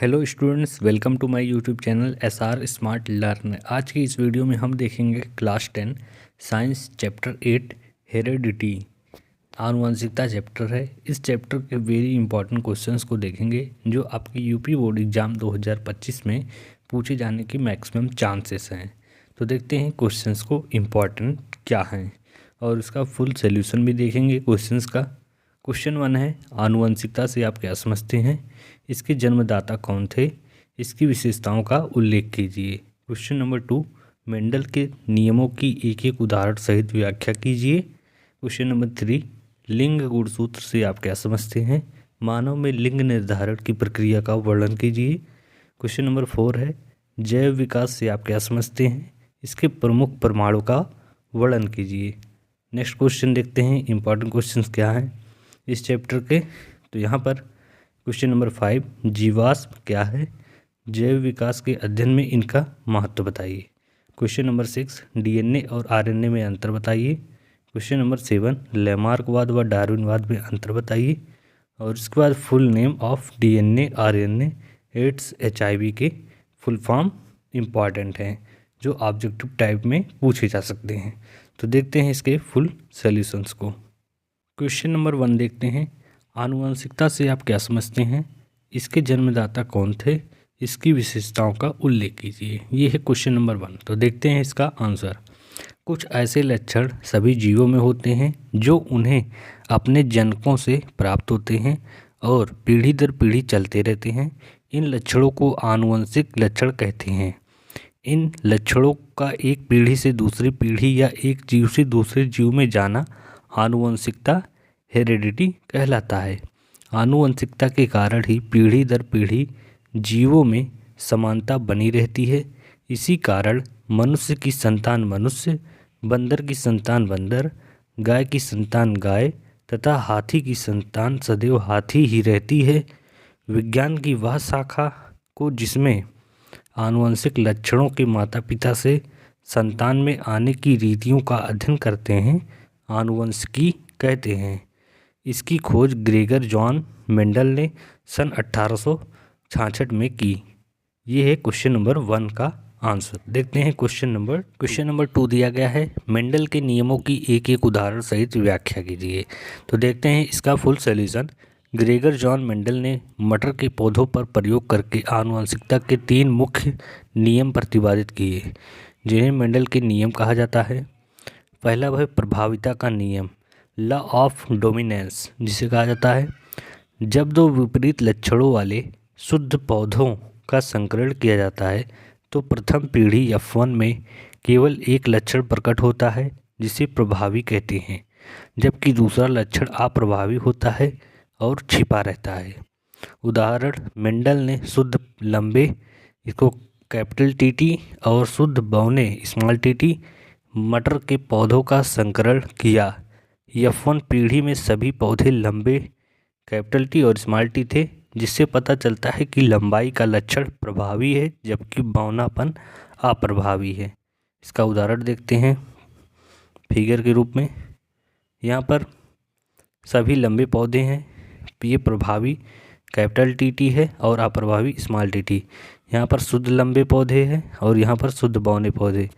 Hello students, welcome to my YouTube channel SR smart learn. आज की इस video में हम देखेंगे क्लास 10 साइंस चैप्टर 8 हेरेडिटी। आनुवंशिकता चैप्टर है। इस चैप्टर के वेरी इंपॉर्टेंट क्वेश्चंस को देखेंगे जो आपकी यूपी बोर्ड एग्जाम 2025 में पूछे जाने की मैक्सिमम चांसेस हैं। तो देखते हैं क्वेश्चंस को इम्पॉर्टेंट क्या हैं और उसका फुल सोल्यूशन भी देखेंगे क्वेश्चंस का। क्वेश्चन 1 है, आनुवंशिकता से आप क्या समझते हैं? इसके जन्मदाता कौन थे? इसकी विशेषताओं का उल्लेख कीजिए। क्वेश्चन नंबर 2, मेंडल के नियमों की एक एक उदाहरण सहित व्याख्या कीजिए। क्वेश्चन नंबर 3, लिंग गुणसूत्र से आप क्या समझते हैं? मानव में लिंग निर्धारण की प्रक्रिया का वर्णन कीजिए। क्वेश्चन नंबर 4 है, जैव विकास से आप क्या समझते हैं? इसके प्रमुख परमाणु का वर्णन कीजिए। नेक्स्ट क्वेश्चन देखते हैं इंपॉर्टेंट क्वेश्चंस क्या हैं इस चैप्टर के। तो यहाँ पर क्वेश्चन नंबर 5, जीवाश्म क्या है? जैव विकास के अध्ययन में इनका महत्व बताइए। क्वेश्चन नंबर 6, DNA और RNA में अंतर बताइए। क्वेश्चन नंबर 7, लैमार्कवाद व डार्विनवाद में अंतर बताइए। और इसके बाद full name of DNA, RNA, AIDS, HIV के फुल फॉर्म इम्पॉर्टेंट हैं जो ऑब्जेक्टिव टाइप में पूछे जा सकते हैं। तो देखते हैं इसके फुल सॉल्यूशंस को। क्वेश्चन नंबर 1 देखते हैं, आनुवंशिकता से आप क्या समझते हैं? इसके जन्मदाता कौन थे? इसकी विशेषताओं का उल्लेख कीजिए। ये है क्वेश्चन नंबर 1। तो देखते हैं इसका आंसर। कुछ ऐसे लक्षण सभी जीवों में होते हैं जो उन्हें अपने जनकों से प्राप्त होते हैं और पीढ़ी दर पीढ़ी चलते रहते हैं। इन लक्षणों को आनुवंशिक लक्षण कहते हैं। इन लक्षणों का एक पीढ़ी से दूसरी पीढ़ी या एक जीव से दूसरे जीव में जाना आनुवंशिकता हेरेडिटी कहलाता है। आनुवंशिकता के कारण ही पीढ़ी दर पीढ़ी जीवों में समानता बनी रहती है। इसी कारण मनुष्य की संतान मनुष्य, बंदर की संतान बंदर, गाय की संतान गाय तथा हाथी की संतान सदैव हाथी ही रहती है। विज्ञान की वह शाखा को जिसमें आनुवंशिक लक्षणों के माता पिता से संतान में आने की रीतियों का अध्ययन करते हैं, आनुवंशिकी कहते हैं। इसकी खोज ग्रेगर जॉन मेंडल ने सन 1866 में की। ये है क्वेश्चन नंबर 1 का आंसर। देखते हैं क्वेश्चन नंबर 2 दिया गया है, मेंडल के नियमों की एक एक उदाहरण सहित व्याख्या कीजिए। तो देखते हैं इसका full solution. Gregor John Mendel ने मटर के पौधों पर प्रयोग करके आनुवंशिकता के 3 मुख्य नियम प्रतिपादित किए जिन्हें मेंडल के नियम कहा जाता है। पहला वह प्रभाविता का नियम, लॉ ऑफ डोमिनेंस जिसे कहा जाता है। जब दो विपरीत लक्षणों वाले शुद्ध पौधों का संकरण किया जाता है तो प्रथम पीढ़ी F1 में केवल एक लक्षण प्रकट होता है जिसे प्रभावी कहते हैं, जबकि दूसरा लक्षण अप्रभावी होता है और छिपा रहता है। उदाहरण, मेंडल ने शुद्ध लंबे, इसको कैपिटल TT, और शुद्ध बौने, स्मॉल TT, मटर के पौधों का संकरण किया। F1 पीढ़ी में सभी पौधे लंबे, कैपिटल T और स्मॉल T थे, जिससे पता चलता है कि लंबाई का लक्षण प्रभावी है जबकि बौनापन अप्रभावी है। इसका उदाहरण देखते हैं फिगर के रूप में। यहाँ पर सभी लंबे पौधे हैं, ये प्रभावी कैपिटल TT है और अप्रभावी स्मॉल TT। यहाँ पर शुद्ध लंबे पौधे हैं और यहाँ पर शुद्ध बौने पौधे।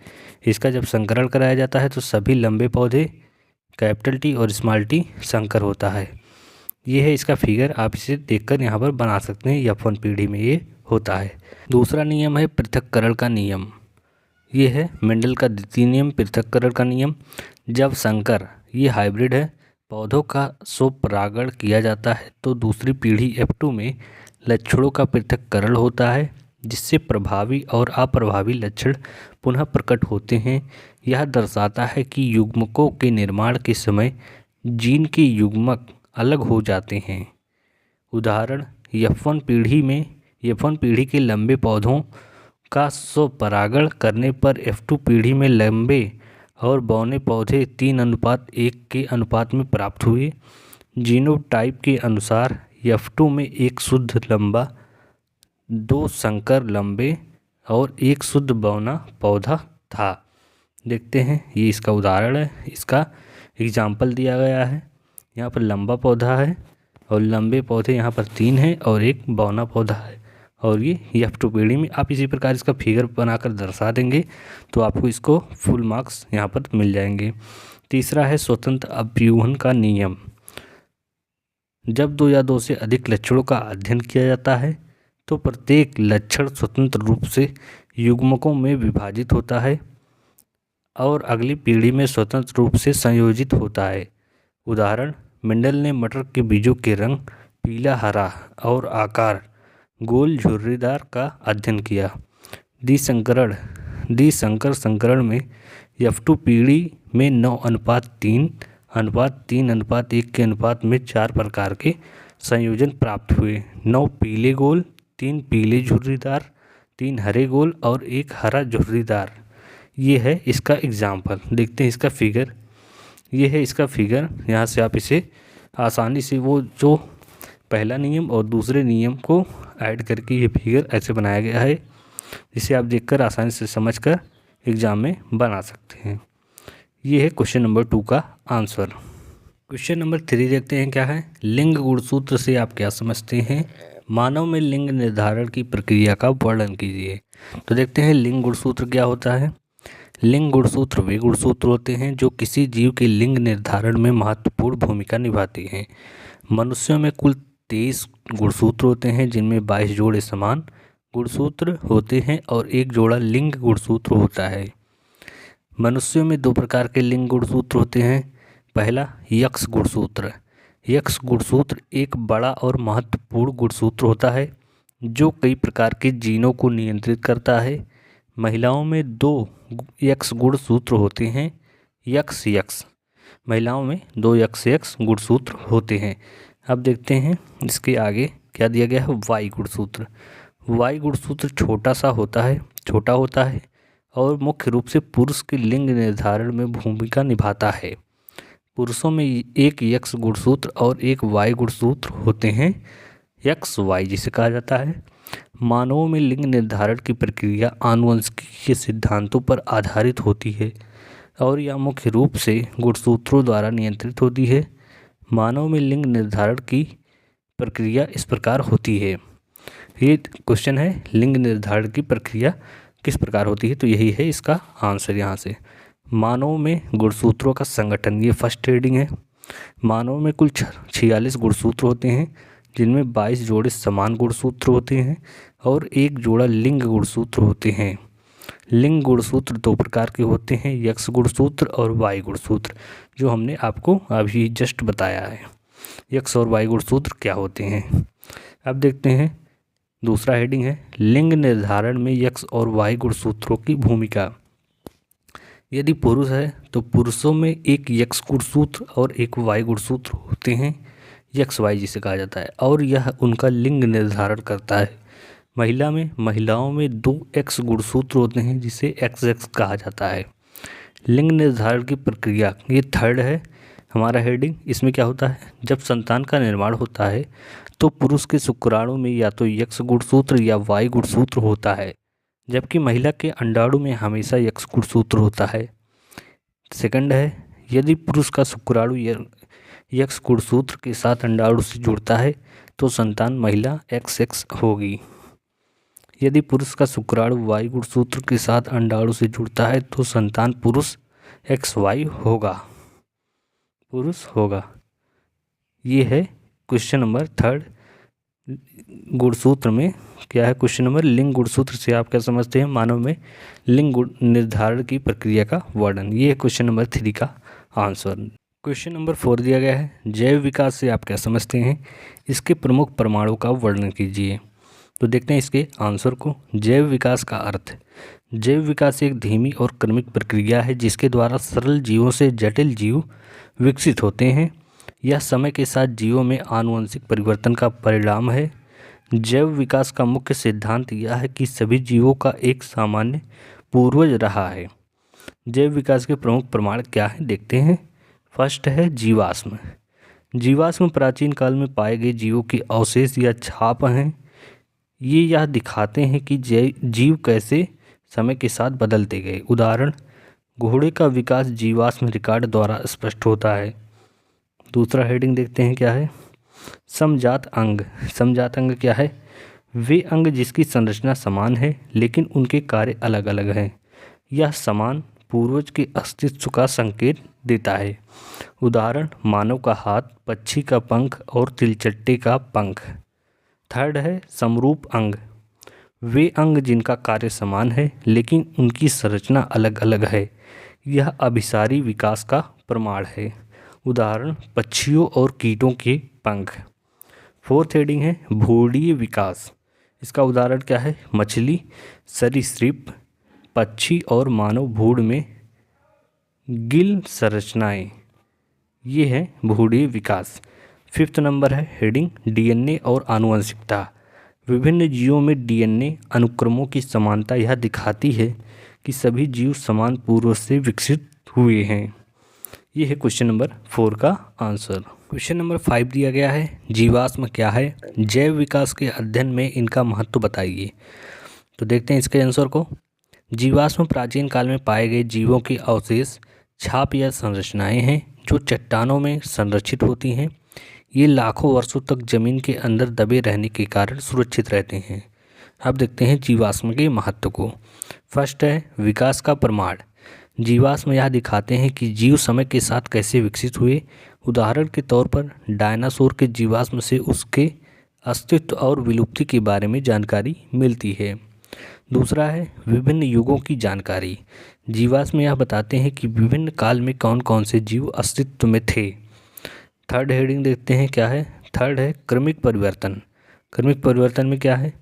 इसका जब संकरण कराया जाता है तो सभी लंबे पौधे कैपिटल T और स्मॉल T संकर होता है। ये है इसका फिगर, आप इसे देखकर यहाँ पर बना सकते हैं। F1 पीढ़ी में ये होता है। दूसरा नियम है पृथक्करण का नियम। ये है मेंडल का द्वितीय नियम, पृथक्करण का नियम। जब संकर, ये हाइब्रिड है, पौधों का स्वपरागण किया जाता है तो दूसरी पीढ़ी F2 में लक्षणों का पृथक्करण होता है जिससे प्रभावी और अप्रभावी लक्षण पुनः प्रकट होते हैं। यह दर्शाता है कि युग्मकों के निर्माण के समय जीन के युग्मक अलग हो जाते हैं। उदाहरण, F1 पीढ़ी के लंबे पौधों का स्वपरागण करने पर F2 पीढ़ी में लंबे और बौने पौधे 3:1 के अनुपात में प्राप्त हुए। जीनोटाइप के अनुसार F2 में एक शुद्ध लंबा, 2 संकर लंबे और एक शुद्ध बौना पौधा था। देखते हैं, ये इसका उदाहरण है। इसका एग्जाम्पल दिया गया है। यहाँ पर लंबा पौधा है और लंबे पौधे यहाँ पर 3 हैं और एक बौना पौधा है। और ये F2 पीढ़ी में। आप इसी प्रकार इसका फिगर बनाकर दर्शा देंगे तो आपको इसको फुल मार्क्स यहाँ पर मिल जाएंगे। तीसरा है स्वतंत्र अव्यूहन का नियम। जब दो या दो से अधिक लक्षणों का अध्ययन किया जाता है तो प्रत्येक लक्षण स्वतंत्र रूप से युग्मकों में विभाजित होता है और अगली पीढ़ी में स्वतंत्र रूप से संयोजित होता है। उदाहरण, मेंडल ने मटर के बीजों के रंग पीला, हरा और आकार गोल झुर्रीदार का अध्ययन किया। द्विसंकर संकरण में F2 पीढ़ी में 9:3:3:1 के अनुपात में 4 प्रकार के संयोजन प्राप्त हुए। 9 पीले गोल, 3 पीले झुर्रीदार, 3 हरे गोल और 1 हरा झुर्रीदार। ये है इसका एग्जाम्पल। देखते हैं इसका फिगर। ये है इसका फिगर। यहाँ से आप इसे आसानी से वो जो पहला नियम और दूसरे नियम को ऐड करके ये फिगर ऐसे बनाया गया है, जिसे आप देखकर आसानी से समझकर एग्ज़ाम में बना सकते हैं। ये है क्वेश्चन नंबर 2 का आंसर। क्वेश्चन नंबर 3 देखते हैं क्या है। लिंग गुणसूत्र से आप क्या समझते हैं? मानव में लिंग निर्धारण की प्रक्रिया का वर्णन कीजिए। तो देखते हैं लिंग गुणसूत्र क्या होता है। लिंग गुणसूत्र वे गुणसूत्र होते हैं जो किसी जीव के लिंग निर्धारण में महत्वपूर्ण भूमिका निभाते हैं। मनुष्यों में कुल 23 गुणसूत्र होते हैं, जिनमें 22 जोड़े समान गुणसूत्र होते हैं और 1 जोड़ा लिंग गुणसूत्र होता है। मनुष्यों में 2 प्रकार के लिंग गुणसूत्र होते हैं। पहला, यक्ष गुणसूत्र। यक्ष गुणसूत्र एक बड़ा और महत्वपूर्ण गुणसूत्र होता है जो कई प्रकार के जीनों को नियंत्रित करता है। महिलाओं में 2 यक्ष गुणसूत्र होते हैं। यक्ष महिलाओं में 2 यक्ष गुणसूत्र होते हैं। अब देखते हैं इसके आगे क्या दिया गया है। वाई गुणसूत्र। वाई गुणसूत्र छोटा होता है और मुख्य रूप से पुरुष के लिंग निर्धारण में भूमिका निभाता है। पुरुषों में 1 यक्ष गुणसूत्र और 1 वाई गुणसूत्र होते हैं। यक्ष वाई जिसे कहा जाता है। मानवों में लिंग निर्धारण की प्रक्रिया आनुवंशिकी के सिद्धांतों पर आधारित होती है और यह मुख्य रूप से गुणसूत्रों द्वारा नियंत्रित होती है। मानव में लिंग निर्धारण की प्रक्रिया इस प्रकार होती है। ये क्वेश्चन है, लिंग निर्धारण की प्रक्रिया किस प्रकार होती है, तो यही है इसका आंसर। यहाँ से मानव में गुणसूत्रों का संगठन, ये फर्स्ट हेडिंग है। मानव में कुल 46 गुणसूत्र होते हैं, जिनमें 22 जोड़े समान गुणसूत्र होते हैं और 1 जोड़ा लिंग गुणसूत्र होते हैं। लिंग गुणसूत्र 2 प्रकार के होते हैं, यक्ष गुणसूत्र और वाई गुणसूत्र, जो हमने आपको अभी जस्ट बताया है। यक्ष और वाई गुणसूत्र क्या होते हैं। अब देखते हैं दूसरा हेडिंग है, लिंग निर्धारण में यक्ष और वाई गुणसूत्रों की भूमिका। यदि पुरुष है तो पुरुषों में 1 यक्ष गुणसूत्र और 1 वाई गुणसूत्र होते हैं, यक्ष वाई जिसे कहा जाता है, और यह उनका लिंग निर्धारण करता है। महिलाओं में 2 एक्स गुणसूत्र होते हैं, जिसे XX कहा जाता है। लिंग निर्धारण की प्रक्रिया, ये थर्ड है हमारा हेडिंग। इसमें क्या होता है, जब संतान का निर्माण होता है तो पुरुष के शुक्राणु में या तो यक्ष गुणसूत्र या वाई गुणसूत्र होता है, जबकि महिला के अंडाणु में हमेशा यक्ष गुणसूत्र होता है। सेकंड है, यदि पुरुष का शुक्राणु यक्ष गुणसूत्र के साथ अंडाणु से जुड़ता है तो संतान महिला XX होगी। यदि पुरुष का शुक्राणु वाई गुणसूत्र के साथ अंडाणु से जुड़ता है तो संतान पुरुष XY होगा। ये है क्वेश्चन नंबर 3 गुणसूत्र में क्या है। क्वेश्चन नंबर लिंग गुणसूत्र से आप क्या समझते हैं, मानव में लिंग निर्धारण की प्रक्रिया का वर्णन। ये है क्वेश्चन नंबर 3 का आंसर। क्वेश्चन नंबर 4 दिया गया है, जैव विकास से आप क्या समझते हैं, इसके प्रमुख परमाणु का वर्णन कीजिए। तो देखते हैं इसके आंसर को। जैव विकास का अर्थ, जैव विकास एक धीमी और क्रमिक प्रक्रिया है जिसके द्वारा सरल जीवों से जटिल जीव विकसित होते हैं। यह समय के साथ जीवों में आनुवंशिक परिवर्तन का परिणाम है। जैव विकास का मुख्य सिद्धांत यह है कि सभी जीवों का एक सामान्य पूर्वज रहा है। जैव विकास के प्रमुख प्रमाण क्या हैं, देखते हैं। फर्स्ट है जीवाश्म। जीवाश्म प्राचीन काल में पाए गए जीवों के अवशेष या छाप हैं। ये यह दिखाते हैं कि जीव कैसे समय के साथ बदलते गए। उदाहरण, घोड़े का विकास जीवाश्म रिकॉर्ड द्वारा स्पष्ट होता है। दूसरा हेडिंग देखते हैं क्या है, समजात अंग। समजात अंग क्या है, वे अंग जिसकी संरचना समान है लेकिन उनके कार्य अलग अलग हैं। यह समान पूर्वज के अस्तित्व का संकेत देता है। उदाहरण मानव का हाथ, पक्षी का पंख और तिलचट्टे का पंख। थर्ड है समरूप अंग। वे अंग जिनका कार्य समान है लेकिन उनकी संरचना अलग अलग है। यह अभिसारी विकास का प्रमाण है। उदाहरण पक्षियों और कीटों के पंख। फोर्थ हेडिंग है भूडीय विकास। इसका उदाहरण क्या है? मछली, सरीसृप, पक्षी और मानव भूड में गिल संरचनाएं। ये है भूडीय विकास। फिफ्थ नंबर है हेडिंग डीएनए और आनुवंशिकता। विभिन्न जीवों में डीएनए अनुक्रमों की समानता यह दिखाती है कि सभी जीव समान पूर्व से विकसित हुए हैं। ये है क्वेश्चन नंबर 4 का आंसर। क्वेश्चन नंबर 5 दिया गया है जीवाश्म क्या है? जैव विकास के अध्ययन में इनका महत्व बताइए। तो देखते हैं इसके आंसर को। जीवाश्म प्राचीन काल में पाए गए जीवों के अवशेष, छाप या संरचनाएं हैं जो चट्टानों में संरक्षित होती हैं। ये लाखों वर्षों तक जमीन के अंदर दबे रहने के कारण सुरक्षित रहते हैं। अब देखते हैं जीवाश्म के महत्व को। फर्स्ट है विकास का प्रमाण। जीवाश्म यह दिखाते हैं कि जीव समय के साथ कैसे विकसित हुए। उदाहरण के तौर पर डायनासोर के जीवाश्म से उसके अस्तित्व और विलुप्ति के बारे में जानकारी मिलती है। दूसरा है विभिन्न युगों की जानकारी। जीवाश्म यह बताते हैं कि विभिन्न काल में कौन कौन से जीव अस्तित्व में थे। थर्ड हेडिंग देखते हैं क्या है। थर्ड है क्रमिक परिवर्तन। क्रमिक परिवर्तन में क्या है?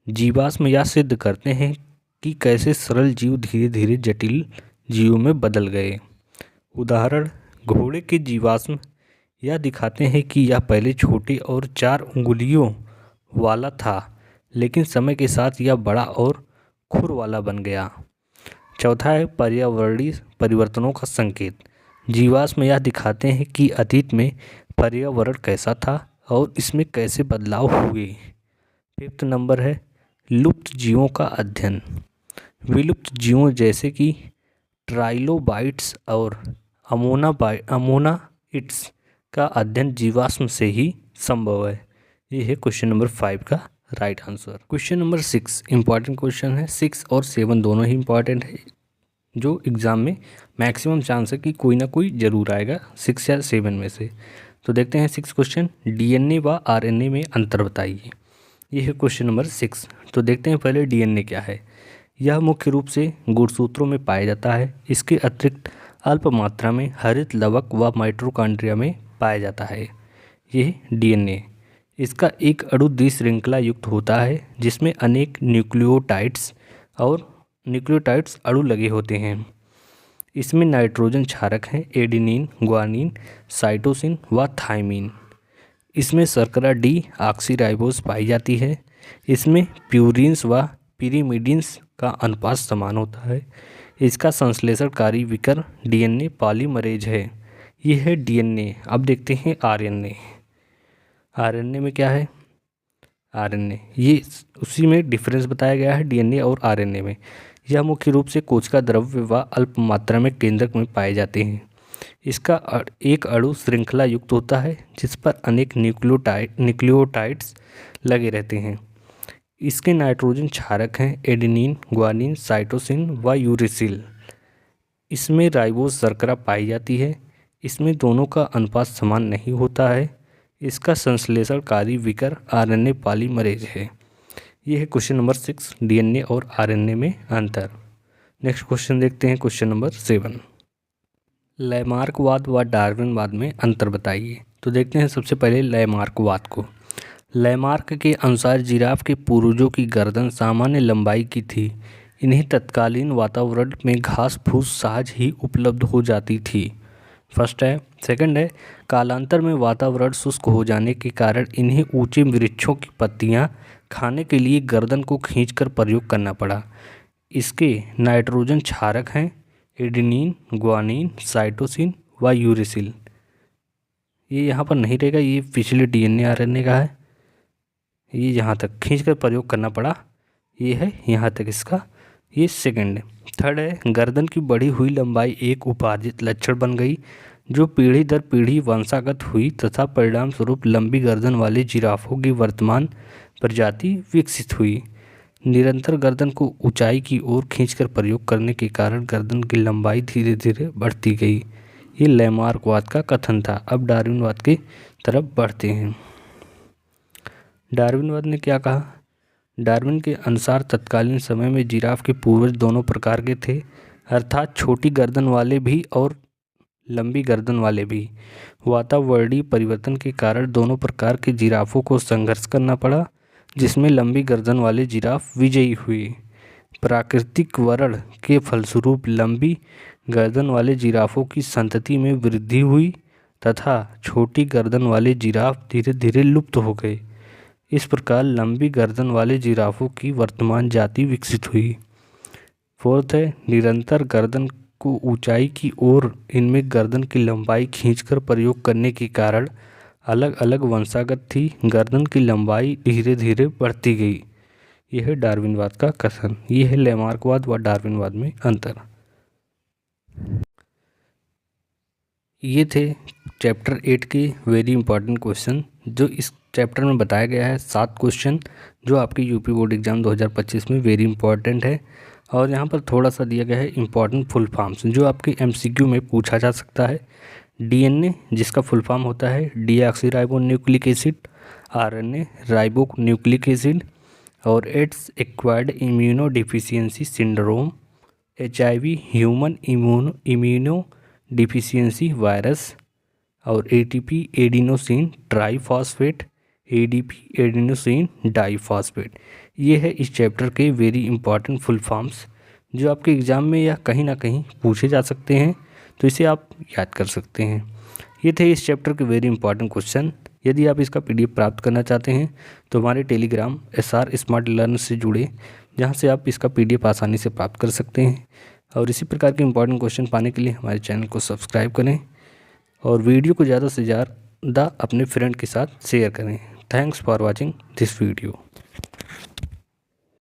जीवाश्म यह सिद्ध करते हैं कि कैसे सरल जीव धीरे धीरे जटिल जीवों में बदल गए। उदाहरण घोड़े के जीवाश्म यह दिखाते हैं कि यह पहले छोटे और 4 उंगलियों वाला था लेकिन समय के साथ यह बड़ा और खुर वाला बन गया। चौथा है पर्यावरणीय परिवर्तनों का संकेत। जीवाश्म यह दिखाते हैं कि अतीत में पर्यावरण कैसा था और इसमें कैसे बदलाव हुए। फिफ्थ नंबर है लुप्त जीवों का अध्ययन। विलुप्त जीवों जैसे कि ट्राइलोबाइट्स और अमोनाइट्स का अध्ययन जीवाश्म से ही संभव है। ये है क्वेश्चन नंबर 5 का right answer. Question number 6 important question है। 6 और 7 दोनों ही इंपॉर्टेंट है, जो एग्ज़ाम में मैक्सिमम चांस है कि कोई ना कोई ज़रूर आएगा 6 या 7 में से। तो देखते हैं 6 क्वेश्चन। डीएनए व आरएनए में अंतर बताइए। ये है क्वेश्चन नंबर 6। तो देखते हैं पहले डीएनए क्या है। यह मुख्य रूप से गुणसूत्रों में पाया जाता है। इसके अतिरिक्त अल्प मात्रा में हरित लवक व माइटोकॉन्ड्रिया में पाया जाता है। ये डीएनए। इसका एक अणु द्विश्रृंखला युक्त होता है जिसमें अनेक न्यूक्लियोटाइड्स अणु लगे होते हैं। इसमें नाइट्रोजन क्षारक हैं एडेनिन, ग्वानिन, साइटोसिन व थाइमिन। इसमें शर्करा डी ऑक्सीराइबोज पाई जाती है। इसमें प्यूरिन्स व पिरिमिडिन्स का अनुपात समान होता है। इसका संश्लेषणकारी विकर डीएनए पॉलीमरेज है। यह है डीएनए। अब देखते हैं आरएनए। आरएनए में क्या है? आरएनए ये उसी में डिफरेंस बताया गया है डीएनए और आरएनए में। यह मुख्य रूप से कोशिका द्रव्य व अल्प मात्रा में केंद्रक में पाए जाते हैं। इसका एक अणु श्रृंखला युक्त होता है जिस पर अनेक न्यूक्लियोटाइड्स लगे रहते हैं। इसके नाइट्रोजन क्षारक हैं एडेनिन, ग्वानिन, साइटोसिन व यूरेसिल। इसमें राइबोज शर्करा पाई जाती है। इसमें दोनों का अनुपात समान नहीं होता है। इसका संश्लेषणकारी विकर आरएनए पॉलीमरेज है। यह है क्वेश्चन नंबर 6 डीएनए और आरएनए में अंतर। नेक्स्ट क्वेश्चन देखते हैं क्वेश्चन नंबर 7। लैमार्कवाद व डार्विनवाद में अंतर बताइए। तो देखते हैं सबसे पहले लैमार्कवाद को। लैमार्क के अनुसार जिराफ के पूर्वजों की गर्दन सामान्य लंबाई की थी। इन्हें तत्कालीन वातावरण में घास फूस सहज ही उपलब्ध हो जाती थी। फर्स्ट है। सेकंड है कालांतर में वातावरण शुष्क हो जाने के कारण इन्हें ऊंचे वृक्षों की पत्तियां खाने के लिए गर्दन को खींचकर प्रयोग करना पड़ा। इसके नाइट्रोजन क्षारक हैं एडेनिन, ग्वानिन, साइटोसिन व यूरेसिल। ये यहाँ पर नहीं रहेगा, ये पिछले डीएनए आरएनए का है। ये यहाँ तक खींचकर प्रयोग करना पड़ा, ये है यहाँ तक इसका, ये सेकंड है। थर्ड है गर्दन की बढ़ी हुई लंबाई एक उपार्जित लक्षण बन गई जो पीढ़ी दर पीढ़ी वंशागत हुई तथा परिणाम स्वरूप लंबी गर्दन वाले जिराफों की वर्तमान प्रजाति विकसित हुई। निरंतर गर्दन को ऊंचाई की ओर खींचकर प्रयोग करने के कारण गर्दन की लंबाई धीरे धीरे बढ़ती गई। ये लैमार्कवाद का कथन था। अब डार्विनवाद की तरफ बढ़ते हैं। डार्विनवाद ने क्या कहा? डार्विन के अनुसार तत्कालीन समय में जिराफ के पूर्वज दोनों प्रकार के थे, अर्थात छोटी गर्दन वाले भी और लंबी गर्दन वाले भी। वातावरणीय परिवर्तन के कारण दोनों प्रकार के जिराफों को संघर्ष करना पड़ा, जिसमें लंबी गर्दन वाले जिराफ विजयी हुए। प्राकृतिक वर्ण के फलस्वरूप लंबी गर्दन वाले जिराफों की संतति में वृद्धि हुई तथा छोटी गर्दन वाले जिराफ धीरे धीरे लुप्त हो गए। इस प्रकार लंबी गर्दन वाले जिराफों की वर्तमान जाति विकसित हुई। फोर्थ है, निरंतर गर्दन को ऊंचाई की ओर इनमें गर्दन की लंबाई खींचकर प्रयोग करने के कारण अलग अलग वंशागत थी। गर्दन की लंबाई धीरे धीरे बढ़ती गई। यह है डार्विनवाद का कथन। यह है लैमार्कवाद व डार्विनवाद में अंतर। ये थे चैप्टर 8 के वेरी इंपॉर्टेंट क्वेश्चन जो इस चैप्टर में बताया गया है। 7 क्वेश्चन जो आपके यूपी बोर्ड एग्जाम 2025 में वेरी इंपॉर्टेंट है। और यहाँ पर थोड़ा सा दिया गया है इंपॉर्टेंट फुल फॉर्म्स जो आपके एमसीक्यू में पूछा जा सकता है। डीएनए जिसका फुल फॉर्म होता है deoxyribo nucleic acid, RNA ribo nucleic acid, और AIDS acquired immuno deficiency syndrome, HIV human immuno deficiency virus, और ATP adenosine triphosphate, ADP adenosine diphosphate. ये है इस चैप्टर के वेरी इंपॉर्टेंट फुल फॉर्म्स जो आपके एग्ज़ाम में या कहीं ना कहीं पूछे जा सकते हैं, तो इसे आप याद कर सकते हैं। ये थे इस चैप्टर के वेरी इंपॉर्टेंट क्वेश्चन। यदि आप इसका PDF प्राप्त करना चाहते हैं तो हमारे टेलीग्राम SR स्मार्ट लर्न से जुड़े, जहां से आप इसका PDF आसानी से प्राप्त कर सकते हैं। और इसी प्रकार के इंपॉर्टेंट क्वेश्चन पाने के लिए हमारे चैनल को सब्सक्राइब करें और वीडियो को ज़्यादा से ज़्यादा अपने फ्रेंड के साथ शेयर करें। Thanks for watching this video.